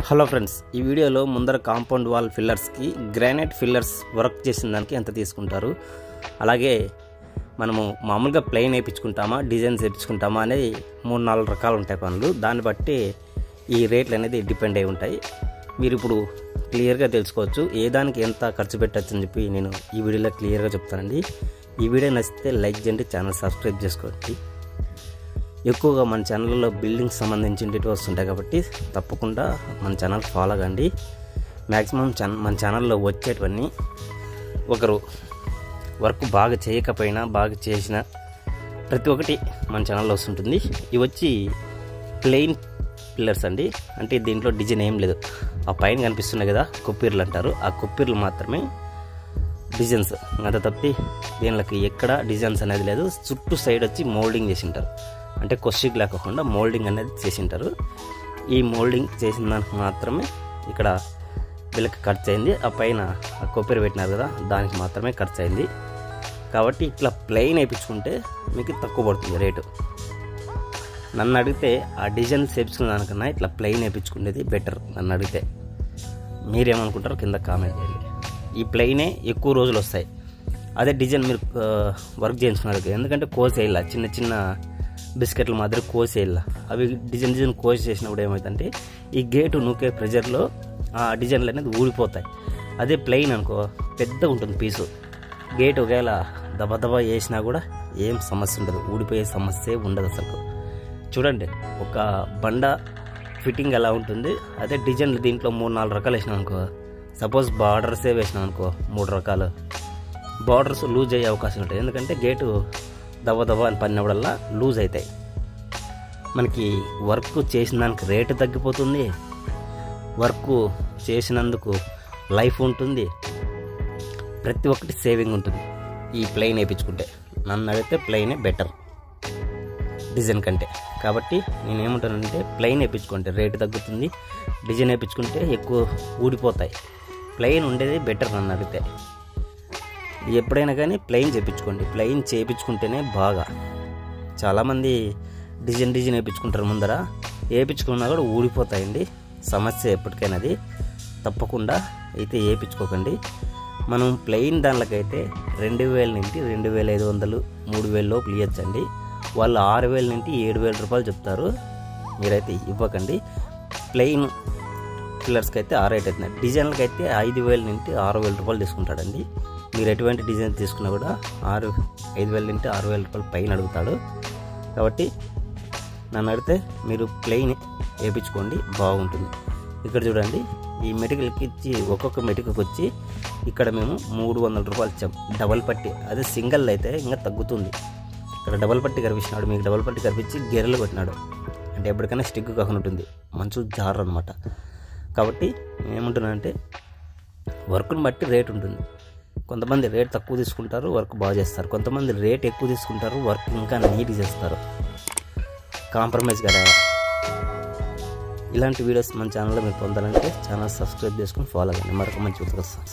Hello friends, ఈ వీడియోలో ముందర కాంపౌండ్ వాల్ ఫిల్లర్స్ కి గ్రానైట్ ఫిల్లర్స్ వర్క్ చేసిన దానికి ఎంత తీసుకుంటారు, అలాగే మనము మామూలుగా ప్లెయిన్ వేయించుకుంటామా డిజైన్స్ వేయించుకుంటామా అనేది 3-4 రకాలు ఉంటాయి పనులు. దాన్ని బట్టి ఈ రేట్లు అనేది డిపెండ్ అయి ఉంటాయి. మీరు ఇప్పుడు క్లియర్గా తెలుసుకోవచ్చు ఏ దానికి ఎంత ఖర్చు పెట్టచ్చు అని చెప్పి నేను ఈ వీడియోలో క్లియర్గా చెప్తానండి. ఈ వీడియో నచ్చితే లైక్ చేయండి, ఛానల్ సబ్స్క్రైబ్ చేసుకోండి. ఎక్కువగా మన ఛానల్లో బిల్డింగ్ సంబంధించినవి వస్తుంటాయి కాబట్టి తప్పకుండా మన ఛానల్ ఫాలో కండి. మ్యాక్సిమం మన ఛానల్లో వచ్చేటివన్నీ ఒకరు వర్క్ బాగా చేయకపోయినా బాగా చేసిన ప్రతి ఒక్కటి మన ఛానల్లో వస్తుంటుంది. ఇవి వచ్చి ప్లెయిన్ పిల్లర్స్ అండి, అంటే దీంట్లో డిజైన్ ఏం లేదు. ఆ పైన కనిపిస్తున్నాయి కదా కొప్పీర్లు అంటారు, ఆ కొప్పీర్లు మాత్రమే డిజైన్స్. అంత తప్పి దీనికి ఎక్కడ డిజైన్స్ అనేది లేదు. చుట్టూ సైడ్ వచ్చి మోల్డింగ్ చేసి ఉంటారు, అంటే కొస్టిక్ లేకుండా మోల్డింగ్ అనేది చేసి ఉంటారు. ఈ మోల్డింగ్ చేసిన దానికి మాత్రమే ఇక్కడ వీళ్ళకి ఖర్చు అయింది. ఆ పైన ఆ కొబ్బరి పెట్టినారు కదా దానికి మాత్రమే ఖర్చు అయింది. కాబట్టి ఇట్లా ప్లెయిన్ వేయించుకుంటే మీకు తక్కువ పడుతుంది రేటు. నన్ను అడిగితే ఆ డిజైన్ చేయించుకునే దానికన్నా ఇట్లా ప్లెయిన్ వేయించుకునేది బెటర్. నన్ను అడిగితే మీరేమనుకుంటారో కింద కామెంట్ చేయండి. ఈ ప్లెయినే ఎక్కువ రోజులు వస్తాయి. అదే డిజైన్ మీరు వర్క్ చేయించుకున్నారు, ఎందుకంటే కోసేయాల చిన్న చిన్న బిస్కెట్ల మాదిరి కోసేయాల. అవి డిజైన్ కోసి చేసినప్పుడు ఏమవుతుందంటే ఈ గేటు నూకే ప్రెజర్లో ఆ డిజైన్లు అనేది ఊడిపోతాయి. అదే ప్లెయిన్ అనుకో పెద్దగా ఉంటుంది పీసు. గేట్ ఒకవేళ దబదబా వేసినా కూడా ఏం సమస్య ఉండదు, ఊడిపోయే సమస్య ఉండదు అసలు. చూడండి ఒక బండ ఫిట్టింగ్ ఎలా ఉంటుంది. అదే డిజైన్లు దీంట్లో 3-4 రకాలు వేసినాం అనుకో, సపోజ్ బార్డర్సే వేసినాం అనుకో 3 రకాలు, బార్డర్స్ లూజ్ అయ్యే అవకాశం ఉంటుంది. ఎందుకంటే గేటు దబదబా అని పడినప్పుడల్లా లూజ్ అవుతాయి. మనకి వర్క్ చేసిన దానికి రేటు తగ్గిపోతుంది, వర్క్ చేసినందుకు లైఫ్ ఉంటుంది, ప్రతి ఒక్కటి సేవింగ్ ఉంటుంది ఈ ప్లెయిన్ వేయించుకుంటే. నన్ను అడిగితే ప్లెయినే బెటర్ డిజైన్ కంటే. కాబట్టి నేను ఏమంటానంటే ప్లెయిన్ వేయించుకుంటే రేటు తగ్గుతుంది, డిజైన్ వేయించుకుంటే ఎక్కువ ఊడిపోతాయి. ప్లెయిన్ ఉండేది బెటర్ నన్ను అడిగితే. ఎప్పుడైనా కానీ ప్లెయిన్ చేయించుకోండి, ప్లెయిన్ చేయించుకుంటేనే బాగా. చాలామంది డిజైన్ వేయించుకుంటారు, ముందర వేయించుకున్నా కూడా ఊడిపోతాయండి. సమస్య ఎప్పటికైనా అది తప్పకుండా అయితే వేయించుకోకండి. మనం ప్లెయిన్ దానికైతే 2000 నుండి 2500, 3000 లోపు ఇవ్వచ్చండి. వాళ్ళు 6000 నుండి 7000 రూపాయలు చెప్తారు. మీరైతే ఇవ్వకండి. ప్లెయిన్ పిల్లర్స్కి అయితే ఆ రేట్ అవుతుంది. డిజైన్లకి అయితే 5000 నుండి 6000 రూపాయలు తీసుకుంటాడండి. మీరు ఎటువంటి డిజైన్ తీసుకున్నా కూడా 5000 నుండి 6000 రూపాయలు పైన అడుగుతాడు. కాబట్టి నన్ను అడిగితే మీరు ప్లెయిన్ వేయించుకోండి, బాగుంటుంది. ఇక్కడ చూడండి ఈ మెటికల్కి ఇచ్చి ఒక్కొక్క మెటికకి వచ్చి ఇక్కడ మేము 300 రూపాయలు ఇచ్చాం. డబల్ పట్టి, అదే సింగిల్ అయితే ఇంకా తగ్గుతుంది. ఇక్కడ డబల్ పట్టి కనిపించినాడు, మీకు డబల్ పట్టి కనిపించి గెర్రెలు కొట్టినాడు అంటే ఎప్పటికైనా స్టిక్ కాకుండా ఉంటుంది, మంచు జారు అనమాట. కాబట్టి ఏమంటున్నానంటే వర్క్ని బట్టి రేట్ ఉంటుంది. కొంతమంది రేట్ తక్కువ తీసుకుంటారు, వర్క్ బాగా చేస్తారు. కొంతమంది రేట్ ఎక్కువ తీసుకుంటారు, వర్క్ ఇంకా నీట్గా చేస్తారు. కాంప్రమైజ్ కదా. ఇలాంటి వీడియోస్ మన ఛానల్లో మీరు పొందాలంటే ఛానల్ సబ్స్క్రైబ్ చేసుకుని ఫాలో అవ్వండి. మరొక మంచి వీడియోతో వస్తాను.